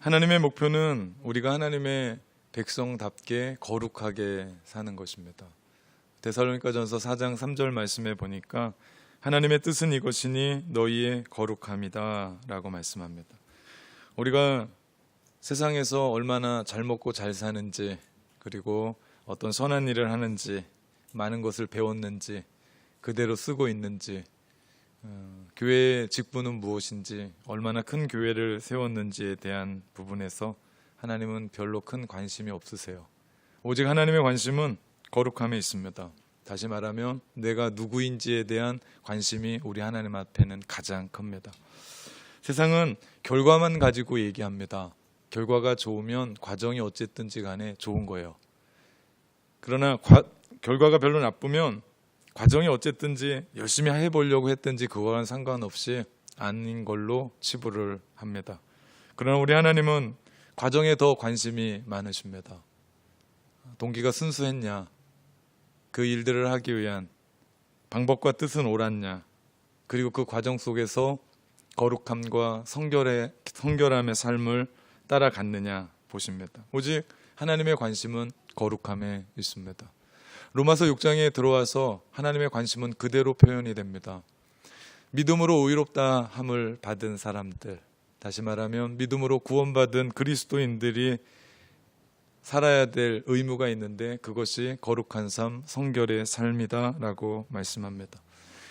하나님의 목표는 우리가 하나님의 백성답게 거룩하게 사는 것입니다. 데살로니가전서 4장 3절 말씀에 보니까 하나님의 뜻은 이것이니 너희의 거룩함이다 라고 말씀합니다. 우리가 세상에서 얼마나 잘 먹고 잘 사는지, 그리고 어떤 선한 일을 하는지, 많은 것을 배웠는지, 그대로 쓰고 있는지, 교회의 직분은 무엇인지, 얼마나 큰 교회를 세웠는지에 대한 부분에서 하나님은 별로 큰 관심이 없으세요. 오직 하나님의 관심은 거룩함에 있습니다. 다시 말하면 내가 누구인지에 대한 관심이 우리 하나님 앞에는 가장 큽니다. 세상은 결과만 가지고 얘기합니다. 결과가 좋으면 과정이 어쨌든지 간에 좋은 거예요. 그러나 결과가 별로 나쁘면 과정이 어쨌든지 열심히 해보려고 했든지 그거와는 상관없이 아닌 걸로 치부를 합니다. 그러나 우리 하나님은 과정에 더 관심이 많으십니다. 동기가 순수했냐, 그 일들을 하기 위한 방법과 뜻은 옳았냐, 그리고 그 과정 속에서 거룩함과 성결함의 삶을 따라갔느냐 보십니다. 오직 하나님의 관심은 거룩함에 있습니다. 로마서 6장에 들어와서 하나님의 관심은 그대로 표현이 됩니다. 믿음으로 의롭다 함을 받은 사람들, 다시 말하면 믿음으로 구원받은 그리스도인들이 살아야 될 의무가 있는데 그것이 거룩한 삶, 성결의 삶이다 라고 말씀합니다.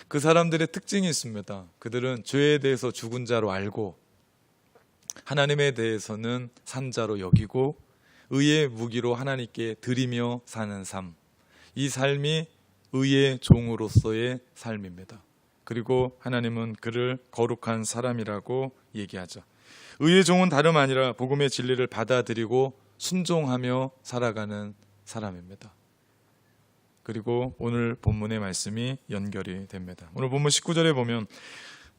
그 사람들의 특징이 있습니다. 그들은 죄에 대해서 죽은 자로 알고 하나님에 대해서는 산 자로 여기고 의의 무기로 하나님께 드리며 사는 삶, 이 삶이 의의 종으로서의 삶입니다. 그리고 하나님은 그를 거룩한 사람이라고 얘기하죠. 의의 종은 다름 아니라 복음의 진리를 받아들이고 순종하며 살아가는 사람입니다. 그리고 오늘 본문의 말씀이 연결이 됩니다. 오늘 본문 19절에 보면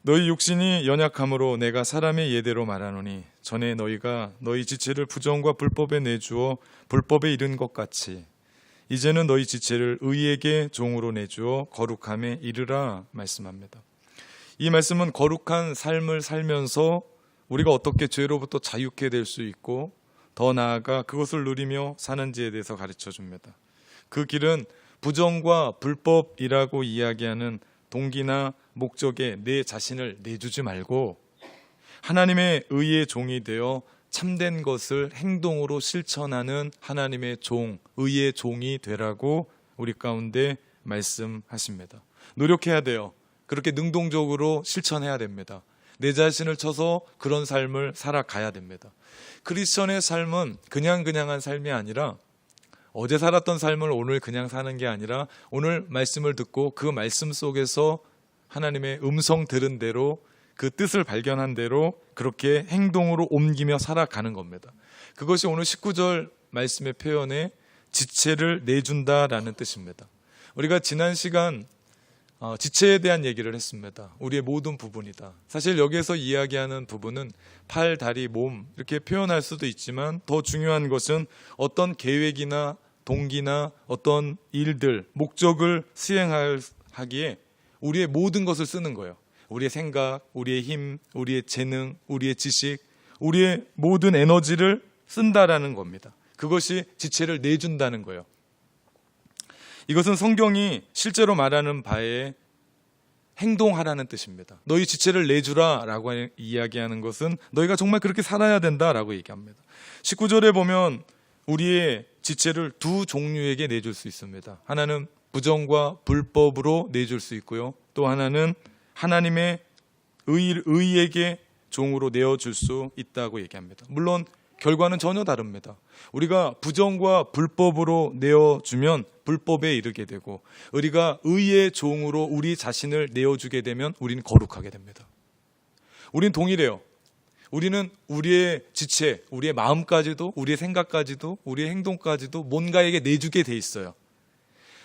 너희 육신이 연약함으로 내가 사람의 예대로 말하노니 전에 너희가 너희 지체를 부정과 불법에 내주어 불법에 이른 것 같이 이제는 너희 지체를 의에게 종으로 내주어 거룩함에 이르라 말씀합니다. 이 말씀은 거룩한 삶을 살면서 우리가 어떻게 죄로부터 자유케 될 수 있고 더 나아가 그것을 누리며 사는지에 대해서 가르쳐 줍니다. 그 길은 부정과 불법이라고 이야기하는 동기나 목적에 내 자신을 내주지 말고 하나님의 의의 종이 되어 참된 것을 행동으로 실천하는 하나님의 종, 의의 종이 되라고 우리 가운데 말씀하십니다. 노력해야 돼요. 그렇게 능동적으로 실천해야 됩니다. 내 자신을 쳐서 그런 삶을 살아가야 됩니다. 크리스천의 삶은 그냥한 삶이 아니라 어제 살았던 삶을 오늘 그냥 사는 게 아니라 오늘 말씀을 듣고 그 말씀 속에서 하나님의 음성 들은 대로 그 뜻을 발견한 대로 그렇게 행동으로 옮기며 살아가는 겁니다. 그것이 오늘 19절 말씀의 표현에 지체를 내준다라는 뜻입니다. 우리가 지난 시간 지체에 대한 얘기를 했습니다. 우리의 모든 부분이다. 사실 여기에서 이야기하는 부분은 팔, 다리, 몸 이렇게 표현할 수도 있지만 더 중요한 것은 어떤 계획이나 동기나 어떤 일들, 목적을 수행하기에 우리의 모든 것을 쓰는 거예요. 우리의 생각, 우리의 힘, 우리의 재능, 우리의 지식, 우리의 모든 에너지를 쓴다라는 겁니다. 그것이 지체를 내준다는 거예요. 이것은 성경이 실제로 말하는 바에 행동하라는 뜻입니다. 너희 지체를 내주라 라고 이야기하는 것은 너희가 정말 그렇게 살아야 된다라고 얘기합니다. 19절에 보면 우리의 지체를 두 종류에게 내줄 수 있습니다. 하나는 부정과 불법으로 내줄 수 있고요. 또 하나는 하나님의 의에게 종으로 내어줄 수 있다고 얘기합니다. 물론 결과는 전혀 다릅니다. 우리가 부정과 불법으로 내어주면 불법에 이르게 되고 우리가 의의 종으로 우리 자신을 내어주게 되면 우리는 거룩하게 됩니다. 우리는 동일해요. 우리는 우리의 지체, 우리의 마음까지도 우리의 생각까지도 우리의 행동까지도 뭔가에게 내주게 돼 있어요.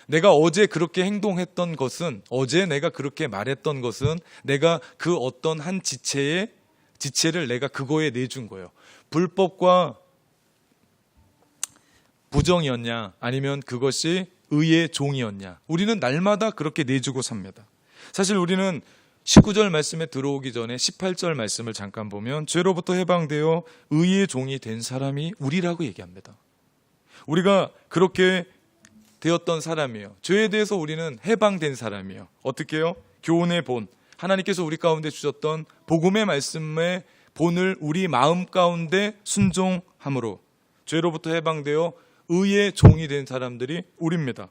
내가 어제 그렇게 행동했던 것은, 어제 내가 그렇게 말했던 것은 내가 그 어떤 한 지체를 내가 그거에 내준 거예요. 불법과 부정이었냐 아니면 그것이 의의 종이었냐, 우리는 날마다 그렇게 내주고 삽니다. 사실 우리는 19절 말씀에 들어오기 전에 18절 말씀을 잠깐 보면 죄로부터 해방되어 의의 종이 된 사람이 우리라고 얘기합니다. 우리가 그렇게 되었던 사람이에요. 죄에 대해서 우리는 해방된 사람이에요. 어떻게 해요? 교훈의 본, 하나님께서 우리 가운데 주셨던 복음의 말씀의 본을 우리 마음 가운데 순종함으로 죄로부터 해방되어 의의 종이 된 사람들이 우리입니다.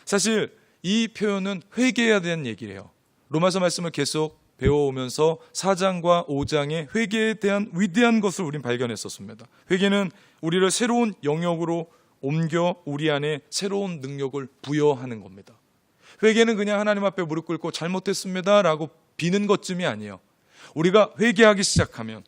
사실 이 표현은 회개해야 되는 얘기래요. 로마서 말씀을 계속 배워오면서 4장과 5장의 회개에 대한 위대한 것을 우린 발견했었습니다. 회개는 우리를 새로운 영역으로 옮겨 우리 안에 새로운 능력을 부여하는 겁니다. 회개는 그냥 하나님 앞에 무릎 꿇고 잘못했습니다 라고 비는 것쯤이 아니에요. 우리가 회개하기 시작하면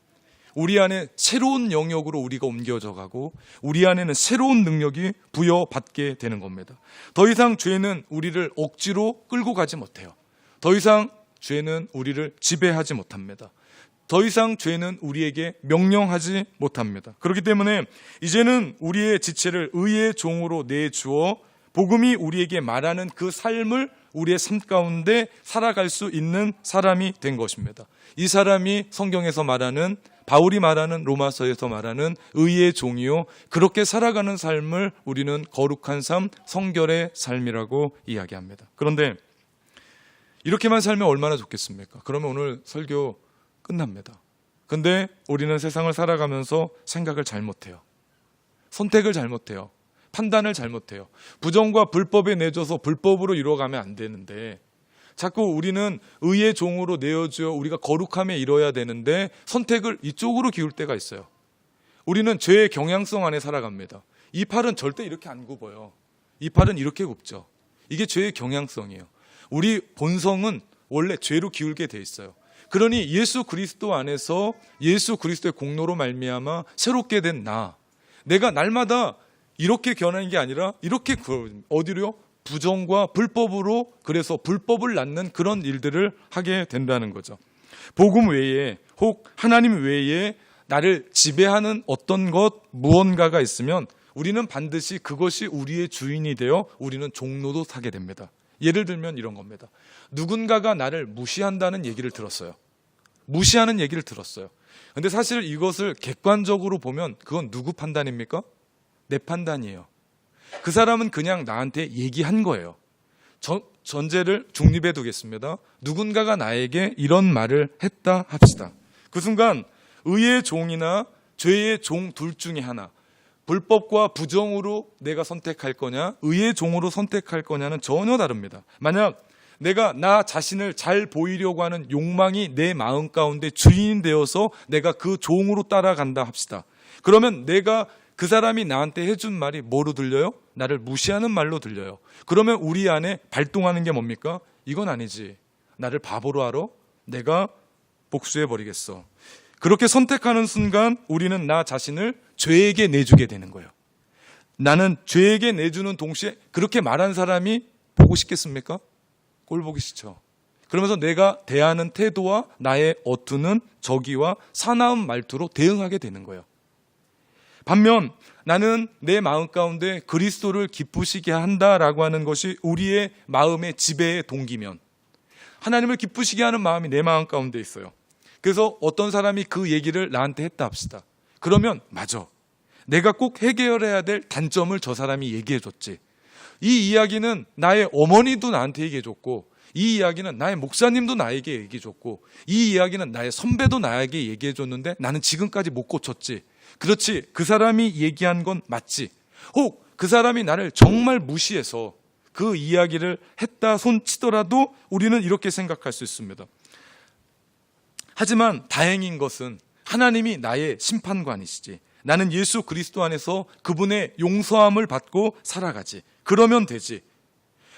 우리 안에 새로운 영역으로 우리가 옮겨져 가고 우리 안에는 새로운 능력이 부여받게 되는 겁니다. 더 이상 죄는 우리를 억지로 끌고 가지 못해요. 더 이상 죄는 우리를 지배하지 못합니다. 더 이상 죄는 우리에게 명령하지 못합니다. 그렇기 때문에 이제는 우리의 지체를 의의 종으로 내주어 복음이 우리에게 말하는 그 삶을 우리의 삶 가운데 살아갈 수 있는 사람이 된 것입니다. 이 사람이 성경에서 말하는, 바울이 말하는, 로마서에서 말하는 의의 종이요, 그렇게 살아가는 삶을 우리는 거룩한 삶, 성결의 삶이라고 이야기합니다. 그런데 이렇게만 살면 얼마나 좋겠습니까? 그러면 오늘 설교 끝납니다. 근데 우리는 세상을 살아가면서 생각을 잘못해요. 선택을 잘못해요. 판단을 잘못해요. 부정과 불법에 내줘서 불법으로 이루어가면 안 되는데 자꾸 우리는 의의 종으로 내어주어 우리가 거룩함에 이뤄야 되는데 선택을 이쪽으로 기울 때가 있어요. 우리는 죄의 경향성 안에 살아갑니다. 이 팔은 절대 이렇게 안 굽어요. 이 팔은 이렇게 굽죠. 이게 죄의 경향성이에요. 우리 본성은 원래 죄로 기울게 돼 있어요. 그러니 예수 그리스도 안에서 예수 그리스도의 공로로 말미암아 새롭게 된 내가 날마다 이렇게 변하는 게 아니라 이렇게 어디로요? 부정과 불법으로, 그래서 불법을 낳는 그런 일들을 하게 된다는 거죠. 복음 외에 혹 하나님 외에 나를 지배하는 어떤 것 무언가가 있으면 우리는 반드시 그것이 우리의 주인이 되어 우리는 종로도 타게 됩니다. 예를 들면 이런 겁니다. 누군가가 나를 무시한다는 얘기를 들었어요. 무시하는 얘기를 들었어요. 근데 사실 이것을 객관적으로 보면 그건 누구 판단입니까? 내 판단이에요. 그 사람은 그냥 나한테 얘기한 거예요. 전제를 중립에 두겠습니다. 누군가가 나에게 이런 말을 했다 합시다. 그 순간 의의 종이나 죄의 종 둘 중에 하나, 불법과 부정으로 내가 선택할 거냐, 의의 종으로 선택할 거냐는 전혀 다릅니다. 만약 내가 나 자신을 잘 보이려고 하는 욕망이 내 마음 가운데 주인이 되어서 내가 그 종으로 따라간다 합시다. 그러면 내가 그 사람이 나한테 해준 말이 뭐로 들려요? 나를 무시하는 말로 들려요. 그러면 우리 안에 발동하는 게 뭡니까? 이건 아니지. 나를 바보로 알아? 내가 복수해버리겠어. 그렇게 선택하는 순간 우리는 나 자신을 죄에게 내주게 되는 거예요. 나는 죄에게 내주는 동시에 그렇게 말한 사람이 보고 싶겠습니까? 꼴 보기 싫죠. 그러면서 내가 대하는 태도와 나의 어투는 저기와 사나운 말투로 대응하게 되는 거예요. 반면 나는 내 마음 가운데 그리스도를 기쁘시게 한다라고 하는 것이 우리의 마음의 지배의 동기면 하나님을 기쁘시게 하는 마음이 내 마음 가운데 있어요. 그래서 어떤 사람이 그 얘기를 나한테 했다 합시다. 그러면 맞아. 내가 꼭 해결해야 될 단점을 저 사람이 얘기해 줬지. 이 이야기는 나의 어머니도 나한테 얘기해 줬고, 이 이야기는 나의 목사님도 나에게 얘기해 줬고, 이 이야기는 나의 선배도 나에게 얘기해 줬는데 나는 지금까지 못 고쳤지. 그렇지, 그 사람이 얘기한 건 맞지. 혹 그 사람이 나를 정말 무시해서 그 이야기를 했다 손치더라도 우리는 이렇게 생각할 수 있습니다. 하지만 다행인 것은 하나님이 나의 심판관이시지. 나는 예수 그리스도 안에서 그분의 용서함을 받고 살아가지. 그러면 되지.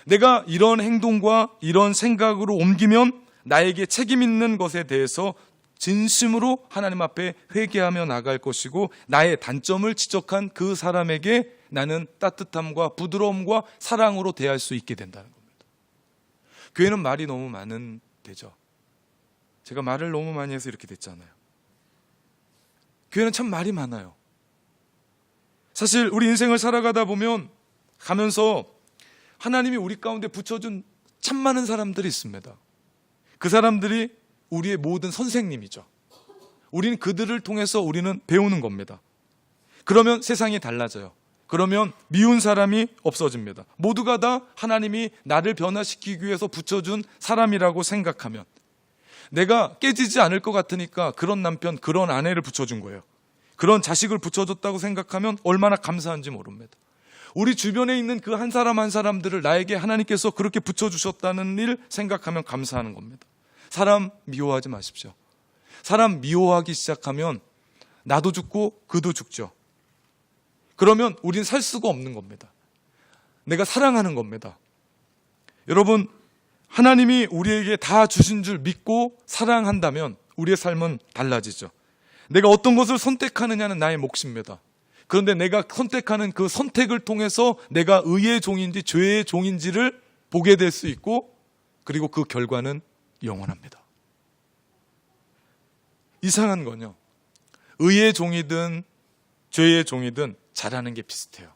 내가 이런 행동과 이런 생각으로 옮기면 나에게 책임 있는 것에 대해서 진심으로 하나님 앞에 회개하며 나갈 것이고, 나의 단점을 지적한 그 사람에게 나는 따뜻함과 부드러움과 사랑으로 대할 수 있게 된다는 겁니다. 교회는 말이 너무 많은 데죠. 제가 말을 너무 많이 해서 이렇게 됐잖아요. 교회는 참 말이 많아요. 사실 우리 인생을 살아가다 보면 가면서 하나님이 우리 가운데 붙여준 참 많은 사람들이 있습니다. 그 사람들이 우리의 모든 선생님이죠. 우리는 그들을 통해서 우리는 배우는 겁니다. 그러면 세상이 달라져요. 그러면 미운 사람이 없어집니다. 모두가 다 하나님이 나를 변화시키기 위해서 붙여준 사람이라고 생각하면, 내가 깨지지 않을 것 같으니까 그런 남편, 그런 아내를 붙여준 거예요. 그런 자식을 붙여줬다고 생각하면 얼마나 감사한지 모릅니다. 우리 주변에 있는 그 한 사람 한 사람들을 나에게 하나님께서 그렇게 붙여주셨다는 일 생각하면 감사하는 겁니다. 사람 미워하지 마십시오. 사람 미워하기 시작하면 나도 죽고 그도 죽죠. 그러면 우린 살 수가 없는 겁니다. 내가 사랑하는 겁니다. 여러분, 하나님이 우리에게 다 주신 줄 믿고 사랑한다면 우리의 삶은 달라지죠. 내가 어떤 것을 선택하느냐는 나의 몫입니다. 그런데 내가 선택하는 그 선택을 통해서 내가 의의 종인지 죄의 종인지를 보게 될 수 있고, 그리고 그 결과는 영원합니다. 이상한 건요, 의의 종이든 죄의 종이든 자라는 게 비슷해요.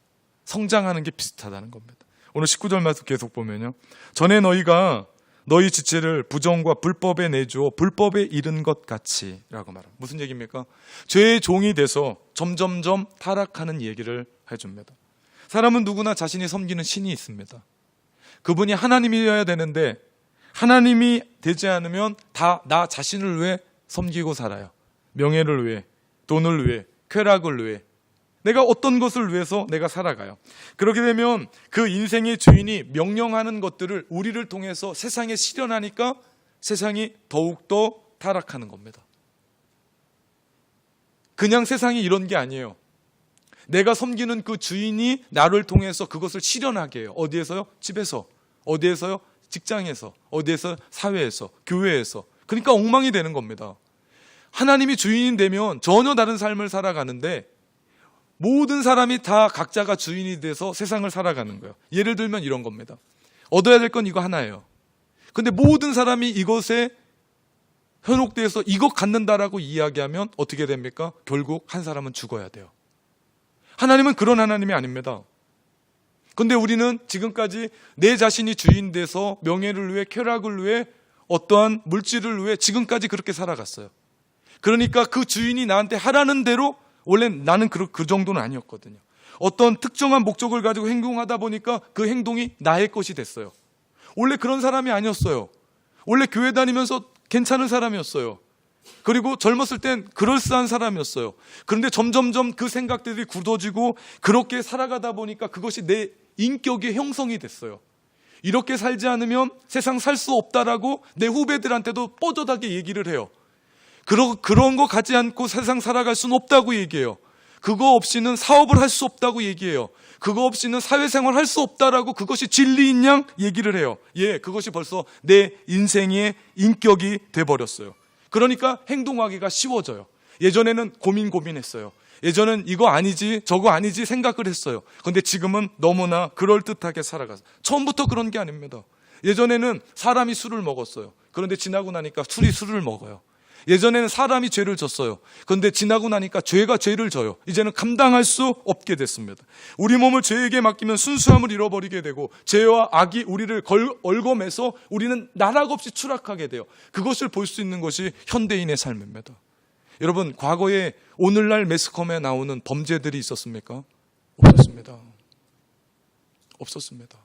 성장하는 게 비슷하다는 겁니다. 오늘 19절 말씀 계속 보면요, 전에 너희가 너희 지체를 부정과 불법에 내주어 불법에 이른 것 같이 라고 말합니다. 무슨 얘기입니까? 죄의 종이 돼서 점점점 타락하는 얘기를 해줍니다. 사람은 누구나 자신이 섬기는 신이 있습니다. 그분이 하나님이어야 되는데 하나님이 되지 않으면 다 나 자신을 위해 섬기고 살아요. 명예를 위해, 돈을 위해, 쾌락을 위해, 내가 어떤 것을 위해서 내가 살아가요. 그렇게 되면 그 인생의 주인이 명령하는 것들을 우리를 통해서 세상에 실현하니까 세상이 더욱더 타락하는 겁니다. 그냥 세상이 이런 게 아니에요. 내가 섬기는 그 주인이 나를 통해서 그것을 실현하게 해요. 어디에서요? 집에서. 어디에서요? 직장에서. 어디에서? 사회에서. 교회에서. 그러니까 엉망이 되는 겁니다. 하나님이 주인이 되면 전혀 다른 삶을 살아가는데 모든 사람이 다 각자가 주인이 돼서 세상을 살아가는 거예요. 예를 들면 이런 겁니다. 얻어야 될 건 이거 하나예요. 근데 모든 사람이 이것에 현혹돼서 이것 갖는다라고 이야기하면 어떻게 됩니까? 결국 한 사람은 죽어야 돼요. 하나님은 그런 하나님이 아닙니다. 근데 우리는 지금까지 내 자신이 주인 돼서 명예를 위해, 쾌락을 위해, 어떠한 물질을 위해 지금까지 그렇게 살아갔어요. 그러니까 그 주인이 나한테 하라는 대로, 원래 나는 그 정도는 아니었거든요. 어떤 특정한 목적을 가지고 행동하다 보니까 그 행동이 나의 것이 됐어요. 원래 그런 사람이 아니었어요. 원래 교회 다니면서 괜찮은 사람이었어요. 그리고 젊었을 땐 그럴싸한 사람이었어요. 그런데 점점점 그 생각들이 굳어지고 그렇게 살아가다 보니까 그것이 내 인격의 형성이 됐어요. 이렇게 살지 않으면 세상 살 수 없다라고 내 후배들한테도 뻗어다게 얘기를 해요. 그런 거 가지 않고 세상 살아갈 수는 없다고 얘기해요. 그거 없이는 사업을 할 수 없다고 얘기해요. 그거 없이는 사회생활 할 수 없다라고 그것이 진리인 양 얘기를 해요. 예, 그것이 벌써 내 인생의 인격이 돼버렸어요. 그러니까 행동하기가 쉬워져요. 예전에는 고민했어요. 예전엔 이거 아니지 저거 아니지 생각을 했어요. 그런데 지금은 너무나 그럴듯하게 살아가서, 처음부터 그런 게 아닙니다. 예전에는 사람이 술을 먹었어요. 그런데 지나고 나니까 술을 먹어요. 예전에는 사람이 죄를 졌어요. 그런데 지나고 나니까 죄가 죄를 져요. 이제는 감당할 수 없게 됐습니다. 우리 몸을 죄에게 맡기면 순수함을 잃어버리게 되고 죄와 악이 우리를 얽어매서 우리는 나락 없이 추락하게 돼요. 그것을 볼 수 있는 것이 현대인의 삶입니다. 여러분, 과거에 오늘날 매스컴에 나오는 범죄들이 있었습니까? 없었습니다. 없었습니다.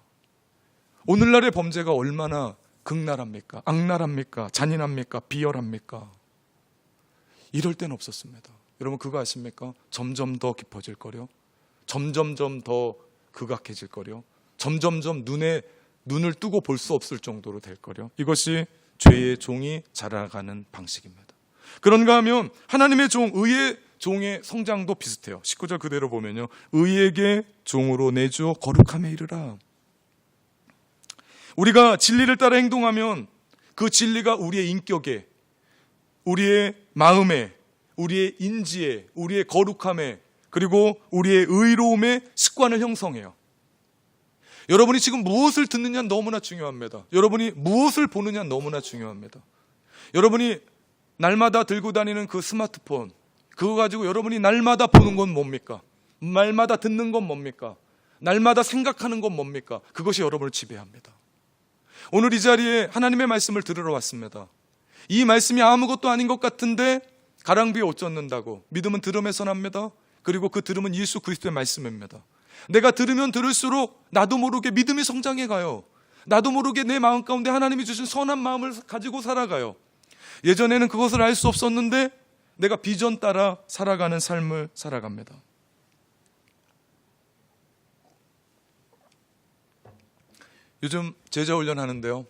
오늘날의 범죄가 얼마나 극랄합니까? 악랄합니까? 잔인합니까? 비열합니까? 이럴 때는 없었습니다. 여러분, 그거 아십니까? 점점 더 깊어질 거려. 점점점 더 극악해질 거려. 점점점 눈을 뜨고 볼 수 없을 정도로 될 거려. 이것이 죄의 종이 자라가는 방식입니다. 그런가 하면 하나님의 종, 의의 종의 성장도 비슷해요. 19절 그대로 보면요, 의에게 종으로 내주어 거룩함에 이르라. 우리가 진리를 따라 행동하면 그 진리가 우리의 인격에, 우리의 마음에, 우리의 인지에, 우리의 거룩함에, 그리고 우리의 의로움에 습관을 형성해요. 여러분이 지금 무엇을 듣느냐 너무나 중요합니다. 여러분이 무엇을 보느냐 너무나 중요합니다. 여러분이 날마다 들고 다니는 그 스마트폰, 그거 가지고 여러분이 날마다 보는 건 뭡니까? 날마다 듣는 건 뭡니까? 날마다 생각하는 건 뭡니까? 그것이 여러분을 지배합니다. 오늘 이 자리에 하나님의 말씀을 들으러 왔습니다. 이 말씀이 아무것도 아닌 것 같은데 가랑비에 옷 젖는다고. 믿음은 들음에서 납니다. 그리고 그 들음은 예수 그리스도의 말씀입니다. 내가 들으면 들을수록 나도 모르게 믿음이 성장해 가요. 나도 모르게 내 마음 가운데 하나님이 주신 선한 마음을 가지고 살아가요. 예전에는 그것을 알 수 없었는데 내가 비전 따라 살아가는 삶을 살아갑니다. 요즘 제자 훈련하는데요,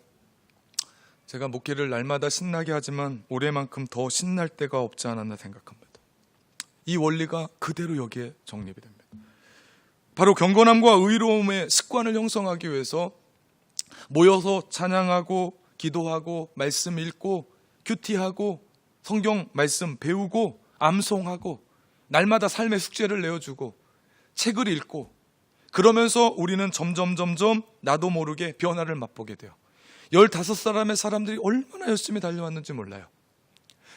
제가 목회를 날마다 신나게 하지만 올해만큼 더 신날 때가 없지 않았나 생각합니다. 이 원리가 그대로 여기에 정립이 됩니다. 바로 경건함과 의로움의 습관을 형성하기 위해서 모여서 찬양하고 기도하고 말씀 읽고 큐티하고 성경 말씀 배우고 암송하고 날마다 삶의 숙제를 내어주고 책을 읽고 그러면서 우리는 점점 나도 모르게 변화를 맛보게 돼요. 15사람의 사람들이 얼마나 열심히 달려왔는지 몰라요.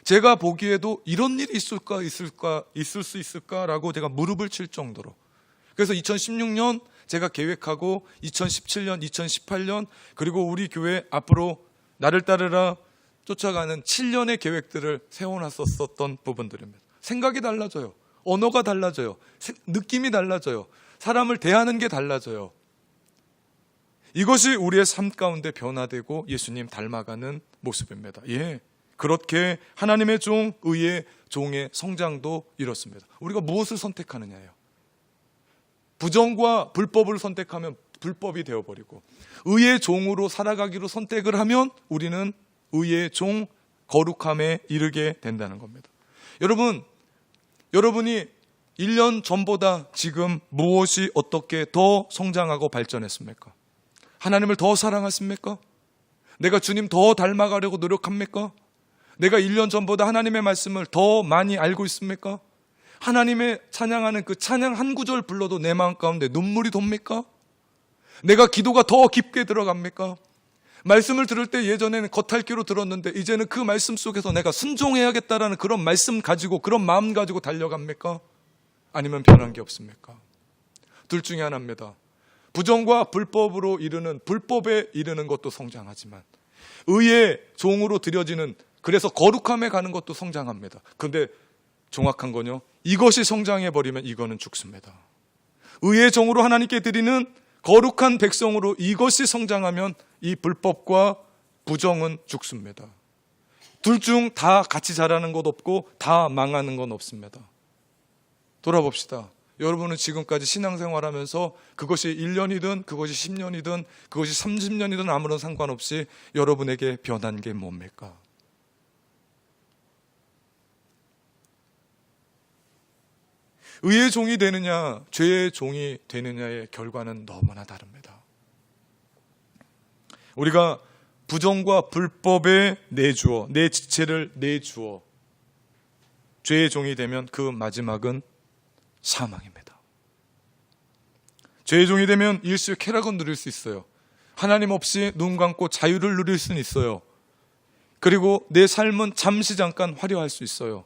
제가 보기에도 이런 일이 있을 수 있을까라고 제가 무릎을 칠 정도로. 그래서 2016년 제가 계획하고 2017년, 2018년 그리고 우리 교회 앞으로 나를 따르라 쫓아가는 7년의 계획들을 세워놨었던 부분들입니다. 생각이 달라져요. 언어가 달라져요. 느낌이 달라져요. 사람을 대하는 게 달라져요. 이것이 우리의 삶 가운데 변화되고 예수님 닮아가는 모습입니다. 예, 그렇게 하나님의 종, 의의 종의 성장도 이렇습니다. 우리가 무엇을 선택하느냐예요. 부정과 불법을 선택하면 불법이 되어버리고 의의 종으로 살아가기로 선택을 하면 우리는 의의 종, 거룩함에 이르게 된다는 겁니다. 여러분이 1년 전보다 지금 무엇이 어떻게 더 성장하고 발전했습니까? 하나님을 더 사랑하십니까? 내가 주님 더 닮아가려고 노력합니까? 내가 1년 전보다 하나님의 말씀을 더 많이 알고 있습니까? 하나님의 찬양하는 그 찬양 한 구절 불러도 내 마음 가운데 눈물이 돕니까? 내가 기도가 더 깊게 들어갑니까? 말씀을 들을 때 예전에는 겉핥기로 들었는데 이제는 그 말씀 속에서 내가 순종해야겠다라는 그런 말씀 가지고 그런 마음 가지고 달려갑니까? 아니면 변한 게 없습니까? 둘 중에 하나입니다. 부정과 불법으로 이르는 불법에 이르는 것도 성장하지만 의의 종으로 드려지는 그래서 거룩함에 가는 것도 성장합니다. 그런데 정확한 건요, 이것이 성장해버리면 이거는 죽습니다. 의의 종으로 하나님께 드리는 거룩한 백성으로 이것이 성장하면 이 불법과 부정은 죽습니다. 둘 중 다 같이 자라는 것 없고 다 망하는 건 없습니다. 돌아봅시다. 여러분은 지금까지 신앙생활하면서 그것이 1년이든 그것이 10년이든 그것이 30년이든 아무런 상관없이 여러분에게 변한 게 뭡니까? 의의 종이 되느냐 죄의 종이 되느냐의 결과는 너무나 다릅니다. 우리가 부정과 불법에 내주어 내 지체를 내주어 죄의 종이 되면 그 마지막은 사망입니다. 죄의 종이 되면 일시의 쾌락은 누릴 수 있어요. 하나님 없이 눈 감고 자유를 누릴 수는 있어요. 그리고 내 삶은 잠시 잠깐 화려할 수 있어요.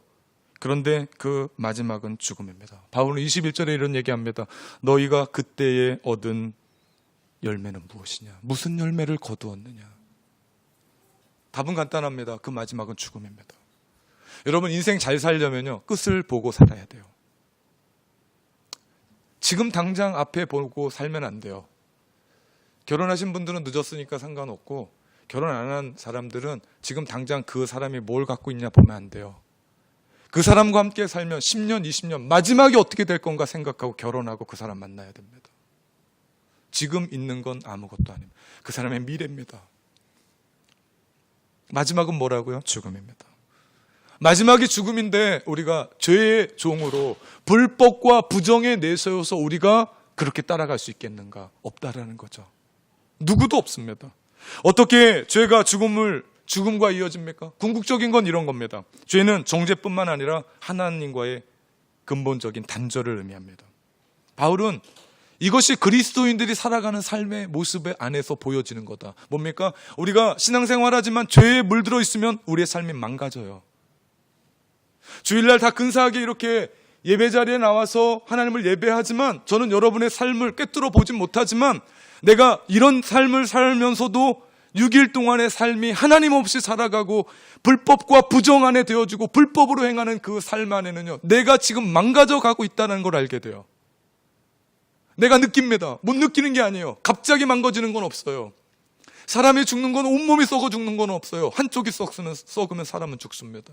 그런데 그 마지막은 죽음입니다. 바울은 21절에 이런 얘기합니다. 너희가 그때에 얻은 열매는 무엇이냐? 무슨 열매를 거두었느냐? 답은 간단합니다. 그 마지막은 죽음입니다. 여러분 인생 잘 살려면요, 끝을 보고 살아야 돼요. 지금 당장 앞에 보고 살면 안 돼요. 결혼하신 분들은 늦었으니까 상관없고 결혼 안 한 사람들은 지금 당장 그 사람이 뭘 갖고 있냐 보면 안 돼요. 그 사람과 함께 살면 10년, 20년 마지막이 어떻게 될 건가 생각하고 결혼하고 그 사람 만나야 됩니다. 지금 있는 건 아무것도 아닙니다. 그 사람의 미래입니다. 마지막은 뭐라고요? 죽음입니다. 마지막이 죽음인데 우리가 죄의 종으로 불법과 부정에 내세워서 우리가 그렇게 따라갈 수 있겠는가? 없다라는 거죠. 누구도 없습니다. 어떻게 죄가 죽음과 이어집니까? 궁극적인 건 이런 겁니다. 죄는 정죄뿐만 아니라 하나님과의 근본적인 단절을 의미합니다. 바울은 이것이 그리스도인들이 살아가는 삶의 모습 안에서 보여지는 거다. 뭡니까? 우리가 신앙생활하지만 죄에 물들어 있으면 우리의 삶이 망가져요. 주일날 다 근사하게 이렇게 예배 자리에 나와서 하나님을 예배하지만 저는 여러분의 삶을 꿰뚫어 보진 못하지만 내가 이런 삶을 살면서도 6일 동안의 삶이 하나님 없이 살아가고 불법과 부정 안에 되어지고 불법으로 행하는 그 삶 안에는요, 내가 지금 망가져가고 있다는 걸 알게 돼요. 내가 느낍니다. 못 느끼는 게 아니에요. 갑자기 망가지는 건 없어요. 사람이 죽는 건 온몸이 썩어 죽는 건 없어요. 한쪽이 썩으면 사람은 죽습니다.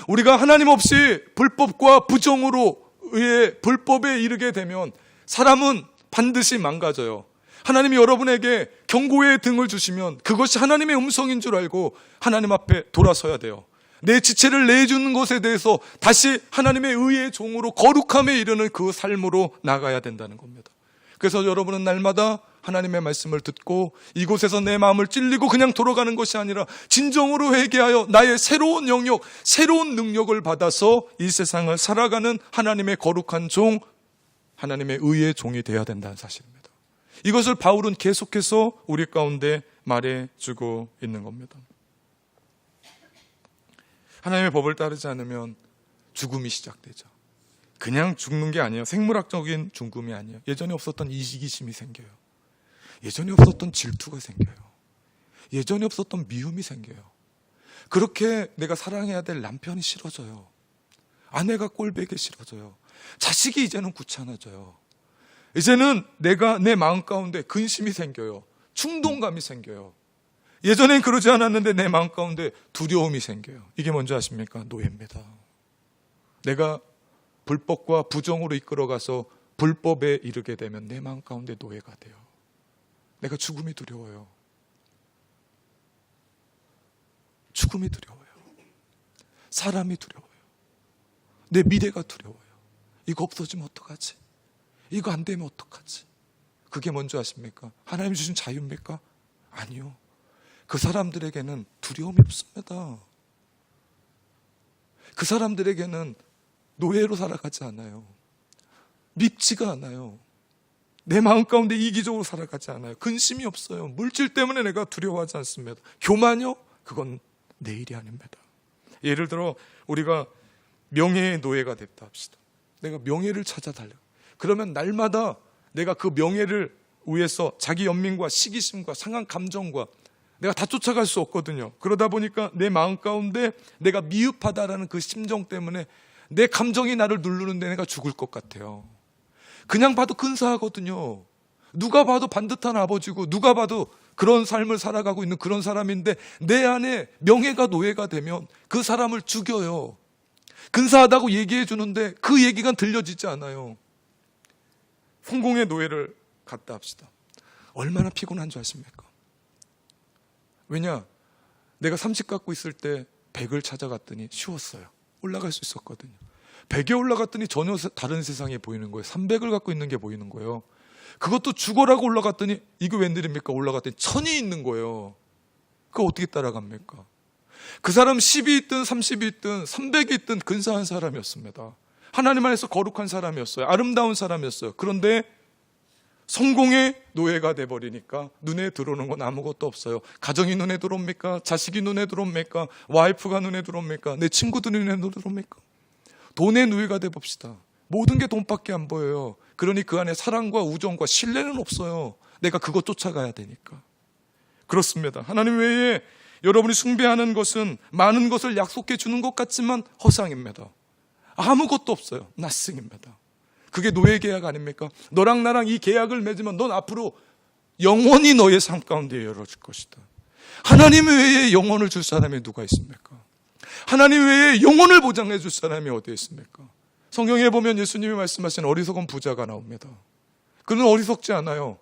우리가 하나님 없이 불법과 부정으로 의해 불법에 이르게 되면 사람은 반드시 망가져요. 하나님이 여러분에게 경고의 등을 주시면 그것이 하나님의 음성인 줄 알고 하나님 앞에 돌아서야 돼요. 내 지체를 내주는 것에 대해서 다시 하나님의 의의 종으로 거룩함에 이르는 그 삶으로 나가야 된다는 겁니다. 그래서 여러분은 날마다 하나님의 말씀을 듣고 이곳에서 내 마음을 찔리고 그냥 돌아가는 것이 아니라 진정으로 회개하여 나의 새로운 영역, 새로운 능력을 받아서 이 세상을 살아가는 하나님의 거룩한 종, 하나님의 의의 종이 되어야 된다는 사실입니다. 이것을 바울은 계속해서 우리 가운데 말해주고 있는 겁니다. 하나님의 법을 따르지 않으면 죽음이 시작되죠. 그냥 죽는 게 아니에요. 생물학적인 죽음이 아니에요. 예전에 없었던 이기심이 생겨요. 예전에 없었던 질투가 생겨요. 예전에 없었던 미움이 생겨요. 그렇게 내가 사랑해야 될 남편이 싫어져요. 아내가 꼴보기 싫어져요. 자식이 이제는 귀찮아져요. 이제는 내가 내 마음 가운데 근심이 생겨요. 충동감이 생겨요. 예전엔 그러지 않았는데 내 마음 가운데 두려움이 생겨요. 이게 뭔지 아십니까? 노예입니다. 내가 불법과 부정으로 이끌어가서 불법에 이르게 되면 내 마음 가운데 노예가 돼요. 내가 죽음이 두려워요. 죽음이 두려워요. 사람이 두려워요. 내 미래가 두려워요. 이거 없어지면 어떡하지? 이거 안 되면 어떡하지? 그게 뭔지 아십니까? 하나님 주신 자유입니까? 아니요. 그 사람들에게는 두려움이 없습니다. 그 사람들에게는 노예로 살아가지 않아요. 밉지가 않아요. 내 마음 가운데 이기적으로 살아가지 않아요. 근심이 없어요. 물질 때문에 내가 두려워하지 않습니다. 교만요? 그건 내 일이 아닙니다. 예를 들어 우리가 명예의 노예가 됐다 합시다. 내가 명예를 찾아달라. 그러면 날마다 내가 그 명예를 위해서 자기 연민과 시기심과 상한 감정과 내가 다 쫓아갈 수 없거든요. 그러다 보니까 내 마음 가운데 내가 미흡하다라는 그 심정 때문에 내 감정이 나를 누르는데 내가 죽을 것 같아요. 그냥 봐도 근사하거든요. 누가 봐도 반듯한 아버지고 누가 봐도 그런 삶을 살아가고 있는 그런 사람인데 내 안에 명예가 노예가 되면 그 사람을 죽여요. 근사하다고 얘기해 주는데 그 얘기가 들려지지 않아요. 성공의 노예를 갖다 합시다. 얼마나 피곤한 줄 아십니까? 왜냐? 내가 30 갖고 있을 때 100을 찾아갔더니 쉬웠어요. 올라갈 수 있었거든요. 100에 올라갔더니 전혀 다른 세상이 보이는 거예요. 300을 갖고 있는 게 보이는 거예요. 그것도 죽어라고 올라갔더니 이거 웬일입니까? 올라갔더니 1000이 있는 거예요. 그거 어떻게 따라갑니까? 그 사람 10이 있든 30이 있든 300이 있든 근사한 사람이었습니다. 하나님 안에서 거룩한 사람이었어요. 아름다운 사람이었어요. 그런데 성공의 노예가 돼버리니까 눈에 들어오는 건 아무것도 없어요. 가정이 눈에 들어옵니까? 자식이 눈에 들어옵니까? 와이프가 눈에 들어옵니까? 내 친구들이 눈에 들어옵니까? 돈의 노예가 돼봅시다. 모든 게 돈밖에 안 보여요. 그러니 그 안에 사랑과 우정과 신뢰는 없어요. 내가 그거 쫓아가야 되니까. 그렇습니다. 하나님 외에 여러분이 숭배하는 것은 많은 것을 약속해 주는 것 같지만 허상입니다. 아무것도 없어요. 나스입니다. 그게 노예 계약 아닙니까? 너랑 나랑 이 계약을 맺으면 넌 앞으로 영원히 너의 삶 가운데 열어줄 것이다. 하나님 외에 영혼을 줄 사람이 누가 있습니까? 하나님 외에 영혼을 보장해 줄 사람이 어디에 있습니까? 성경에 보면 예수님이 말씀하신 어리석은 부자가 나옵니다. 그는 어리석지 않아요.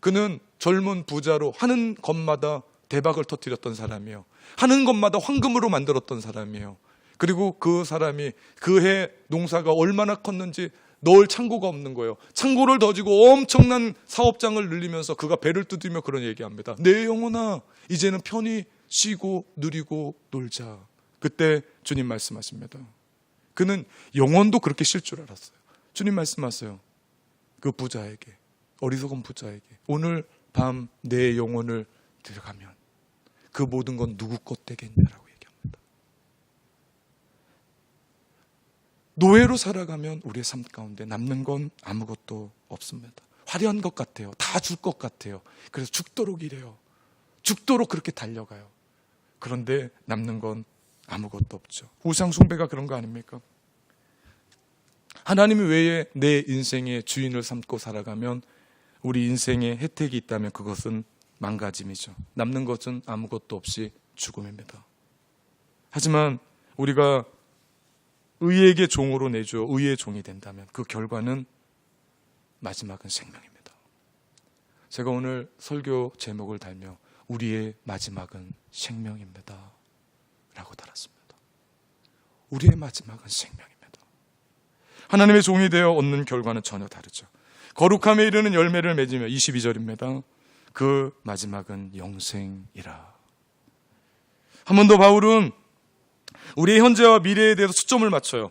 그는 젊은 부자로 하는 것마다 대박을 터뜨렸던 사람이에요. 하는 것마다 황금으로 만들었던 사람이에요. 그리고 그 사람이 그 해 농사가 얼마나 컸는지 넣을 창고가 없는 거예요. 창고를 더 지고 엄청난 사업장을 늘리면서 그가 배를 두드리며 그런 얘기합니다. 내 영혼아, 이제는 편히 쉬고 누리고 놀자. 그때 주님 말씀하십니다. 그는 영혼도 그렇게 쉴 줄 알았어요. 주님 말씀하세요. 그 부자에게, 어리석은 부자에게 오늘 밤 내 영혼을 들어가면 그 모든 건 누구 것 되겠냐라고 얘기합니다. 노예로 살아가면 우리의 삶 가운데 남는 건 아무것도 없습니다. 화려한 것 같아요. 다 줄 것 같아요. 그래서 죽도록 이래요. 죽도록 그렇게 달려가요. 그런데 남는 건 아무것도 없죠. 우상 숭배가 그런 거 아닙니까? 하나님 외에 내 인생의 주인을 삼고 살아가면 우리 인생에 혜택이 있다면 그것은 망가짐이죠. 남는 것은 아무것도 없이 죽음입니다. 하지만 우리가 의에게 종으로 내주어 의의 종이 된다면 그 결과는 마지막은 생명입니다. 제가 오늘 설교 제목을 달며 우리의 마지막은 생명입니다 라고 달았습니다. 우리의 마지막은 생명입니다. 하나님의 종이 되어 얻는 결과는 전혀 다르죠. 거룩함에 이르는 열매를 맺으며 22절입니다. 그 마지막은 영생이라. 한 번 더 바울은 우리의 현재와 미래에 대해서 초점을 맞춰요.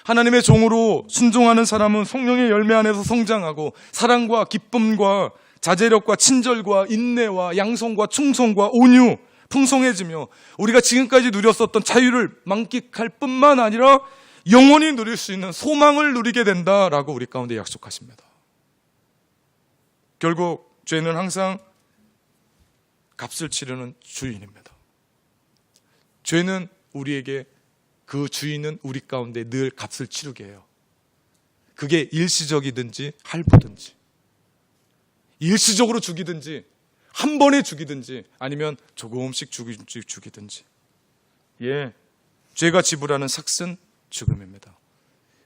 하나님의 종으로 순종하는 사람은 성령의 열매 안에서 성장하고 사랑과 기쁨과 자제력과 친절과 인내와 양성과 충성과 온유, 풍성해지며 우리가 지금까지 누렸었던 자유를 만끽할 뿐만 아니라 영원히 누릴 수 있는 소망을 누리게 된다라고 우리 가운데 약속하십니다. 결국 죄는 항상 값을 치르는 주인입니다. 죄는 우리에게 그 주인은 우리 가운데 늘 값을 치르게 해요. 그게 일시적이든지 할부든지 일시적으로 죽이든지 한 번에 죽이든지 아니면 조금씩 죽이든지 죄가 지불하는 삭은 죽음입니다.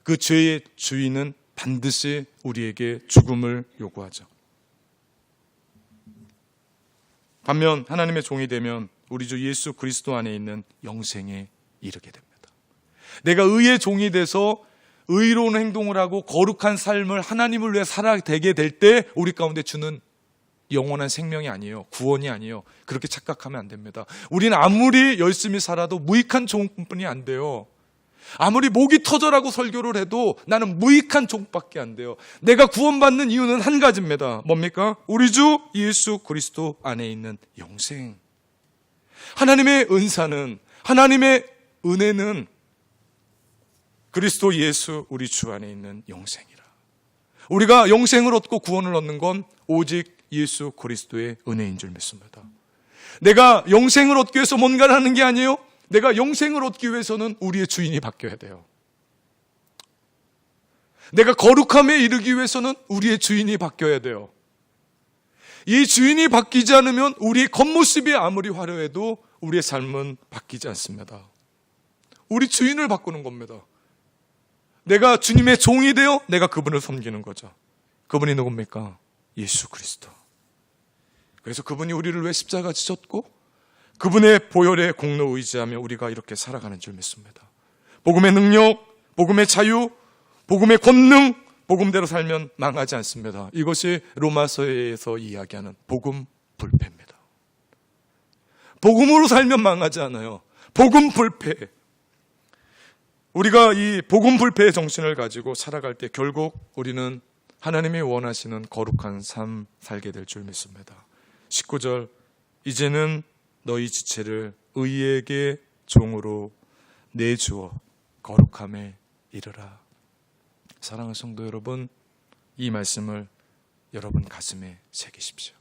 그 죄의 주인은 반드시 우리에게 죽음을 요구하죠. 반면 하나님의 종이 되면 우리 주 예수 그리스도 안에 있는 영생에 이르게 됩니다. 내가 의의 종이 돼서 의로운 행동을 하고 거룩한 삶을 하나님을 위해 살아되게 될 때 우리 가운데 주는 영원한 생명이 아니에요. 구원이 아니에요. 그렇게 착각하면 안 됩니다. 우리는 아무리 열심히 살아도 무익한 종뿐이 안 돼요. 아무리 목이 터져라고 설교를 해도 나는 무익한 종밖에 안 돼요. 내가 구원받는 이유는 한 가지입니다. 뭡니까? 우리 주 예수 그리스도 안에 있는 영생. 하나님의 은사는, 하나님의 은혜는 그리스도 예수 우리 주 안에 있는 영생이라. 우리가 영생을 얻고 구원을 얻는 건 오직 예수 그리스도의 은혜인 줄 믿습니다. 내가 영생을 얻기 위해서 뭔가를 하는 게 아니에요. 내가 영생을 얻기 위해서는 우리의 주인이 바뀌어야 돼요. 내가 거룩함에 이르기 위해서는 우리의 주인이 바뀌어야 돼요. 이 주인이 바뀌지 않으면 우리의 겉모습이 아무리 화려해도 우리의 삶은 바뀌지 않습니다. 우리 주인을 바꾸는 겁니다. 내가 주님의 종이 되어 내가 그분을 섬기는 거죠. 그분이 누굽니까? 예수 그리스도. 그래서 그분이 우리를 왜 십자가 지셨고 그분의 보혈의 공로 의지하며 우리가 이렇게 살아가는 줄 믿습니다. 복음의 능력, 복음의 자유, 복음의 권능, 복음대로 살면 망하지 않습니다. 이것이 로마서에서 이야기하는 복음 불패입니다. 복음으로 살면 망하지 않아요. 복음 불패. 우리가 이 복음 불패의 정신을 가지고 살아갈 때 결국 우리는 하나님이 원하시는 거룩한 삶 살게 될 줄 믿습니다. 19절, 이제는 너희 지체를 의에게 종으로 내주어 거룩함에 이르라. 사랑하는 성도 여러분, 이 말씀을 여러분 가슴에 새기십시오.